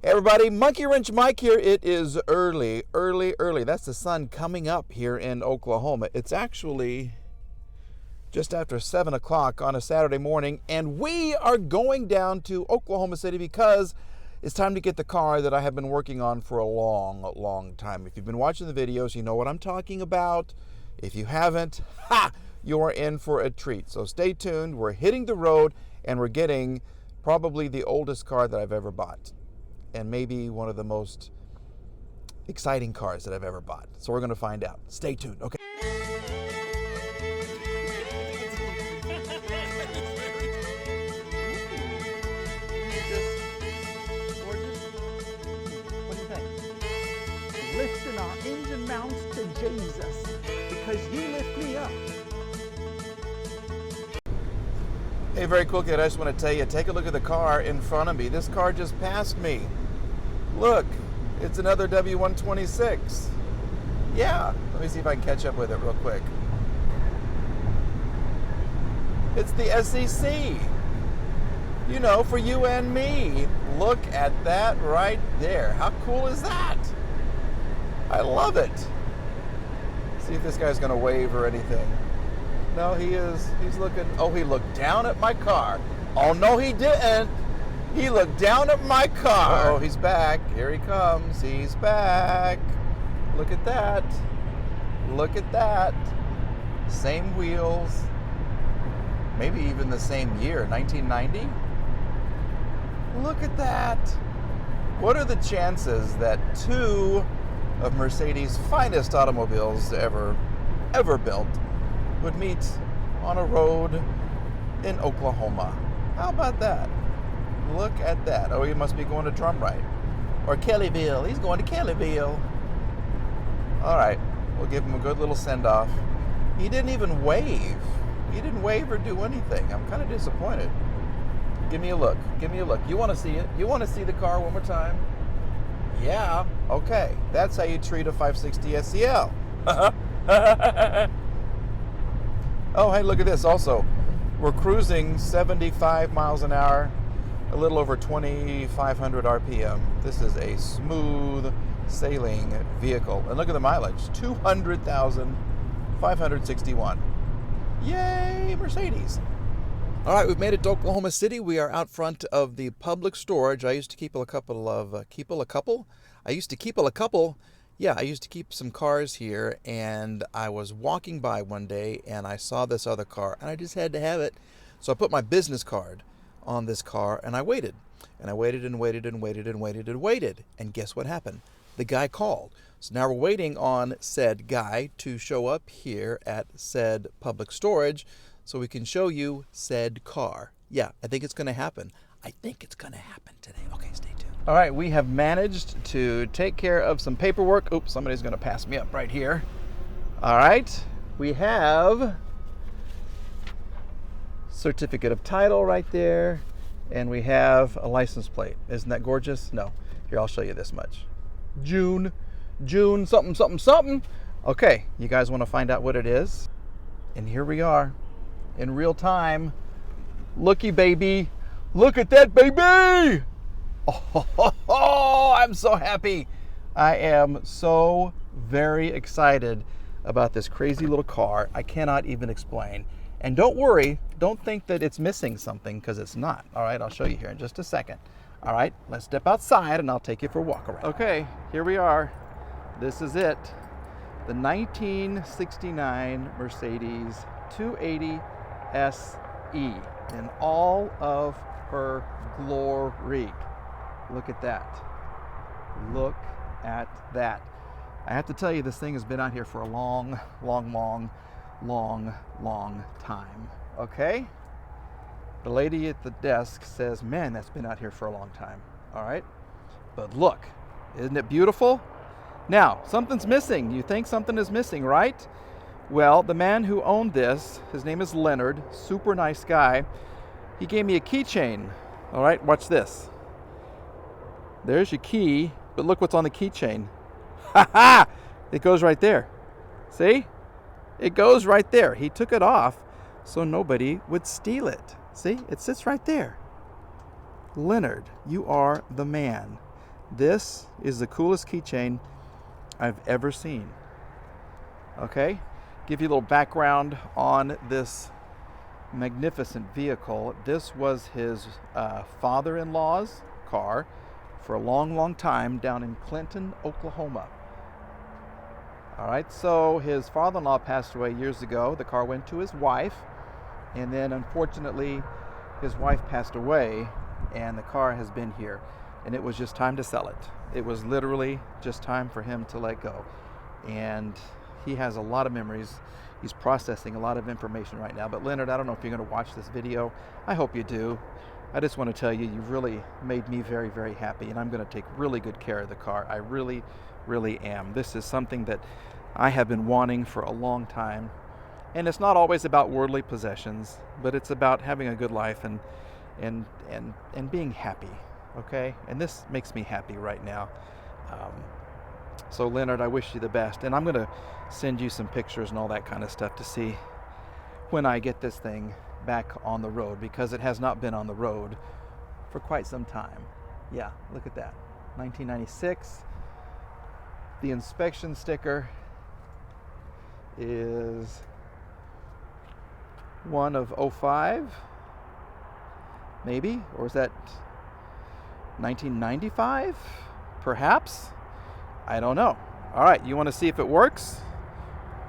Hey everybody, Monkey Wrench Mike here. It is early. That's the sun coming up here in Oklahoma. It's actually just after 7 o'clock on a Saturday morning, and we are going down to Oklahoma City because it's time to get the car that I have been working on for a long time. If you've been watching the videos, you know what I'm talking about. If you haven't, you're in for a treat. So stay tuned. We're hitting the road, and we're getting probably the oldest car that I've ever bought, and maybe one of the most exciting cars that I've ever bought. So we're going to find out. Stay tuned, okay? What do you think? Lifting our engine mounts to Jesus, because you lift me up. Hey, very quickly, I just want to tell you, take a look at the car in front of me. This car just passed me. Look, it's another W126. Yeah, let me see if I can catch up with it real quick. It's the SEC. You know, for you and me. Look at that right there. How cool is that? I love it. See if this guy's going to wave or anything. No, he is. He's looking. Oh, he looked down at my car. Oh, no, he didn't. He looked down at my car. Oh, he's back. Here he comes. He's back. Look at that. Look at that. Same wheels. Maybe even the same year, 1990. Look at that. What are the chances that two of Mercedes' finest automobiles ever built would meet on a road in Oklahoma? How about that? Look at that. Oh, he must be going to Drumright or Kellyville. He's going to Kellyville. All right, we'll give him a good little send-off. He didn't even wave. He didn't wave or do anything. I'm kind of disappointed. Give me a look. Give me a look. You want to see it? You want to see the car one more time? Yeah. Okay. That's how you treat a 560 SEL. Oh, hey, look at this also. We're cruising 75 miles an hour, a little over 2,500 RPM. This is a smooth sailing vehicle. And look at the mileage, 200,561. Yay, Mercedes. All right, we've made it to Oklahoma City. We are out front of the public storage. I used to keep a couple. Yeah, I used to keep some cars here, and I was walking by one day, and I saw this other car, and I just had to have it. So I put my business card on this car, and I waited. And I waited and waited and waited and waited and waited. And guess what happened? The guy called. So now we're waiting on said guy to show up here at said public storage so we can show you said car. Yeah, I think it's going to happen. I think it's going to happen today. Okay, stay tuned. All right, we have managed to take care of some paperwork. Oops, somebody's going to pass me up right here. All right, we have certificate of title right there, and we have a license plate. Isn't that gorgeous? No. Here, I'll show you this much. June something. Okay, you guys want to find out what it is? And here we are in real time. Looky, baby. Look at that, baby. Oh, I'm so happy. I am so very excited about this crazy little car. I cannot even explain. And don't worry, don't think that it's missing something, because it's not. All right, I'll show you here in just a second. All right, let's step outside and I'll take you for a walk around. Okay, here we are. This is it. The 1969 Mercedes 280 SE in all of her glory. Look at that. Look at that. I have to tell you, this thing has been out here for a long time. Okay? The lady at the desk says, man, that's been out here for a long time. All right? But look, isn't it beautiful? Now, something's missing. You think something is missing, right? Well, the man who owned this, his name is Leonard, super nice guy. He gave me a keychain. All right, watch this. There's your key, but look what's on the keychain. Ha ha! It goes right there. See? It goes right there. He took it off so nobody would steal it. See? It sits right there. Leonard, you are the man. This is the coolest keychain I've ever seen. Okay? Give you a little background on this magnificent vehicle. This was his father-in-law's car for a long, long time down in Clinton, Oklahoma. All right, so his father-in-law passed away years ago. The car went to his wife, and then unfortunately his wife passed away, and the car has been here, and it was just time to sell it. It was literally just time for him to let go. And he has a lot of memories. He's processing a lot of information right now. But Leonard, I don't know if you're going to watch this video. I hope you do. I just want to tell you, you've really made me very, very happy, and I'm going to take really good care of the car. I really, really am. This is something that I have been wanting for a long time. And it's not always about worldly possessions, but it's about having a good life and being happy. Okay? And this makes me happy right now. So Leonard, I wish you the best. And I'm going to send you some pictures and all that kind of stuff to see when I get this thing back on the road, because it has not been on the road for quite some time. Yeah, look at that. 1996. The inspection sticker is one of 05, maybe, or is that 1995? Perhaps? I don't know. All right, you want to see if it works?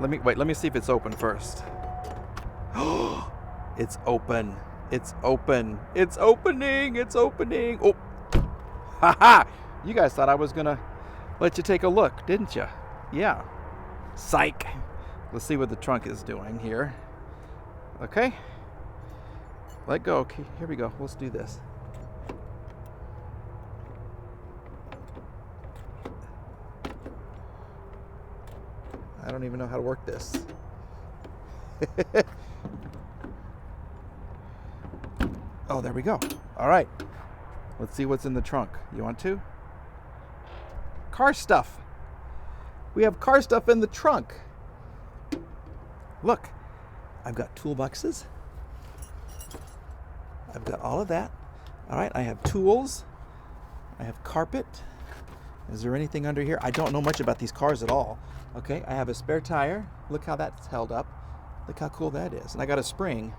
Let me see if it's open first. It's open. It's open. It's opening. It's opening. Oh. Haha. You guys thought I was going to let you take a look, didn't you? Yeah. Psych. Let's see what the trunk is doing here. Okay. Let go. Okay, here we go. Let's do this. I don't even know how to work this. Oh, there we go. All right. Let's see what's in the trunk. You want to? Car stuff. We have car stuff in the trunk. Look, I've got toolboxes. I've got all of that. All right, I have tools. I have carpet. Is there anything under here? I don't know much about these cars at all. Okay, I have a spare tire. Look how that's held up. Look how cool that is. And I got a spring.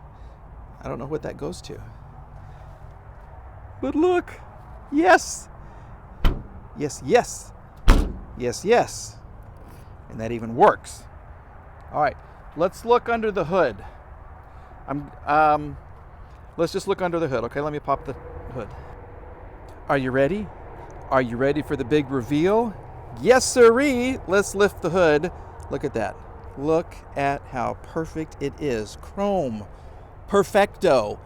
I don't know what that goes to. But look. Yes. Yes, yes. Yes, yes. And that even works. All right, let's look under the hood. Let's just look under the hood. Okay, let me pop the hood. Are you ready? Are you ready for the big reveal? Yes, sirree. Let's lift the hood. Look at that. Look at how perfect it is. Chrome. Perfecto.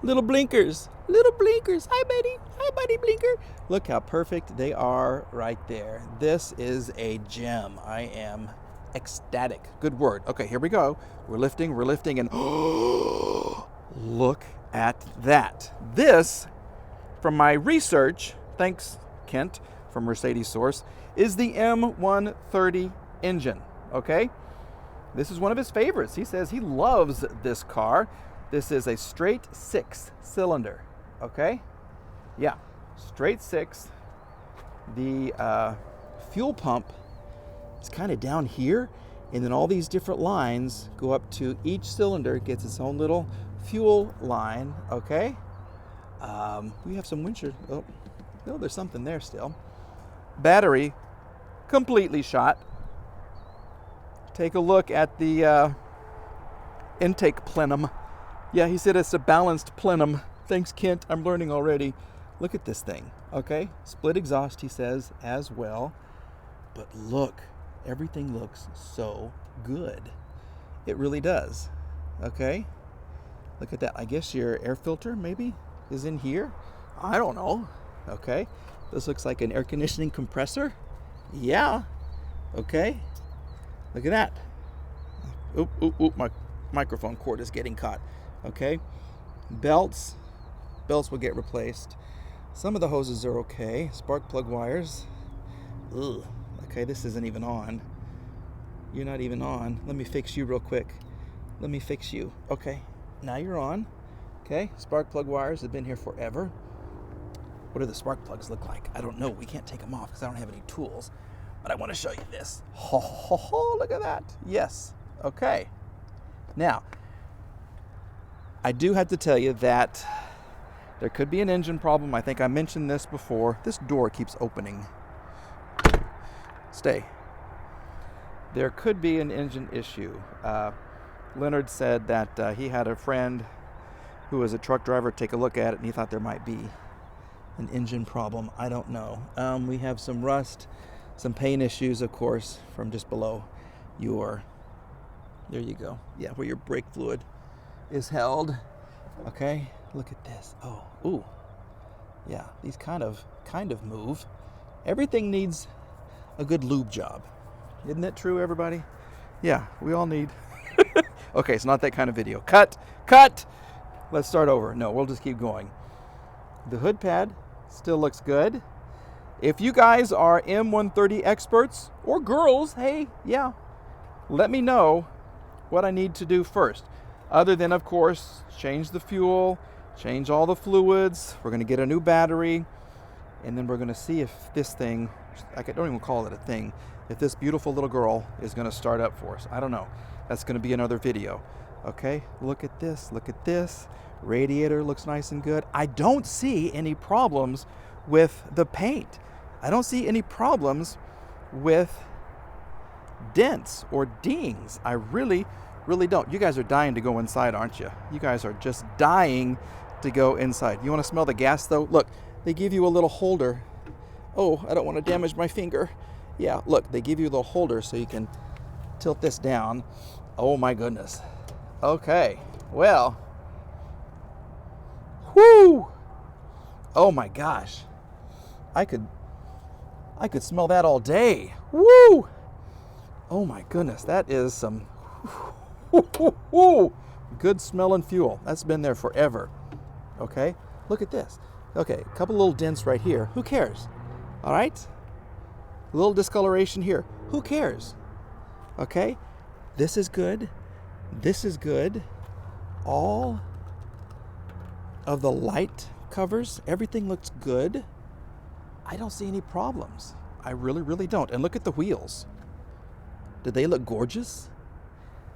Little blinkers. Little blinkers. Hi, buddy. Hi, buddy blinker. Look how perfect they are right there. This is a gem. I am ecstatic. Good word. Okay, here we go. We're lifting, and look at that. This, from my research, thanks, Kent, from Mercedes Source, is the M130 engine, okay? This is one of his favorites. He says he loves this car. This is a straight 6-cylinder, okay? Yeah, straight 6. The fuel pump is kind of down here, and then all these different lines go up to each cylinder, gets its own little fuel line, okay? We have some windshield. Oh, no, there's something there still. Battery, completely shot. Take a look at the intake plenum. Yeah, he said it's a balanced plenum. Thanks, Kent. I'm learning already. Look at this thing, okay? Split exhaust, he says, as well. But look, everything looks so good. It really does, okay? Look at that. I guess your air filter, maybe, is in here. I don't know, okay? This looks like an air conditioning compressor. Yeah, okay. Look at that. Oop, oop, oop, my microphone cord is getting caught. Okay. Belts will get replaced. Some of the hoses are okay. Spark plug wires. Ugh. Okay, this isn't even on. You're not even on. Let me fix you real quick. Let me fix you. Okay, now you're on. Okay, spark plug wires have been here forever. What do the spark plugs look like? I don't know. We can't take them off because I don't have any tools. But I want to show you this. Ho, ho, ho, look at that. Yes. Okay. Now, I do have to tell you that there could be an engine problem. I think I mentioned this before. This door keeps opening. Stay. There could be an engine issue. Leonard said that he had a friend who was a truck driver take a look at it, and he thought there might be an engine problem. I don't know. We have some rust, some paint issues, of course, from just below your, there you go. Yeah, where your brake fluid is held. Okay, look at this. Oh, ooh. Yeah, these kind of move. Everything needs a good lube job. Isn't it true, everybody? Yeah, we all need. Okay, it's not that kind of video. Cut. Let's start over. No, we'll just keep going. The hood pad still looks good. If you guys are M130 experts or girls, hey, yeah, let me know what I need to do first. Other than, of course, change the fuel, change all the fluids. We're going to get a new battery, and then we're going to see if this thing, I don't even call it a thing, if this beautiful little girl is going to start up for us. I don't know. That's going to be another video. Okay, look at this. Look at this. Radiator looks nice and good. I don't see any problems with the paint. I don't see any problems with dents or dings. I really don't. You guys are dying to go inside, aren't you? You guys are just dying to go inside. You want to smell the gas, though? Look, they give you a little holder. Oh, I don't want to damage my finger. Yeah, look, they give you a little holder so you can tilt this down. Oh, my goodness. Okay, well. Whoo! Oh, my gosh. I could smell that all day. Woo! Oh, my goodness. That is some good smelling fuel. That's been there forever. Okay, look at this. Okay, a couple little dents right here. Who cares? All right, a little discoloration here. Who cares? Okay, this is good. This is good. All of the light covers, everything looks good. I don't see any problems. I really don't. And look at the wheels. Do they look gorgeous?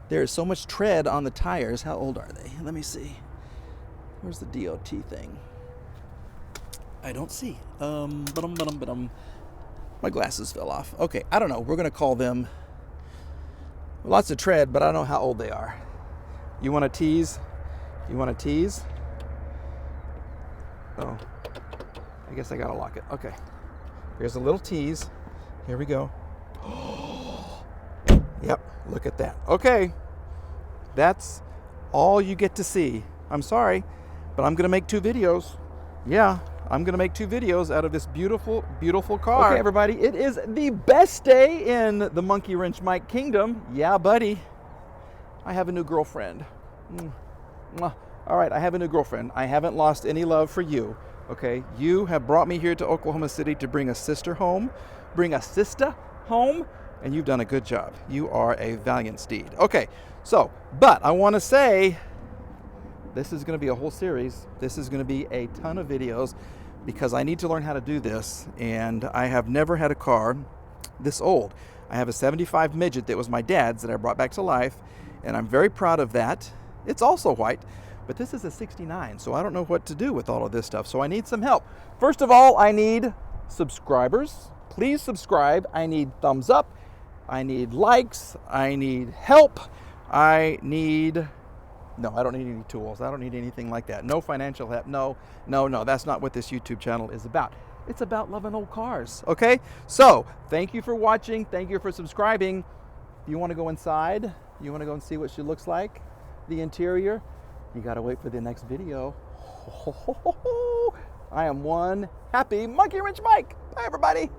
There is so much tread on the tires. How old are they? Let me see. Where's the DOT thing? I don't see. My glasses fell off. Okay, I don't know. We're going to call them lots of tread, but I don't know how old they are. You want to tease? You want to tease? Oh, I guess I got to lock it. Okay. Here's a little tease. Here we go. Yep, look at that. Okay, that's all you get to see. I'm sorry, but I'm going to make 2 videos. Yeah, I'm going to make 2 videos out of this beautiful, beautiful car. Okay, everybody, it is the best day in the Monkey Wrench Mike kingdom. Yeah, buddy. I have a new girlfriend. All right, I have a new girlfriend. I haven't lost any love for you. Okay, you have brought me here to Oklahoma City to bring a sister home. And you've done a good job. You are a valiant steed. Okay, so, but I want to say, this is going to be a whole series. This is going to be a ton of videos because I need to learn how to do this. And I have never had a car this old. I have a 75 midget that was my dad's that I brought back to life. And I'm very proud of that. It's also white, but this is a 69. So I don't know what to do with all of this stuff. So I need some help. First of all, I need subscribers. Please subscribe. I need thumbs up. I need likes. I need help. No, I don't need any tools. I don't need anything like that. No financial help. No. That's not what this YouTube channel is about. It's about loving old cars. Okay? So, thank you for watching. Thank you for subscribing. You want to go inside? You want to go and see what she looks like? The interior? You got to wait for the next video. I am one happy Monkey Wrench Mike. Bye, everybody.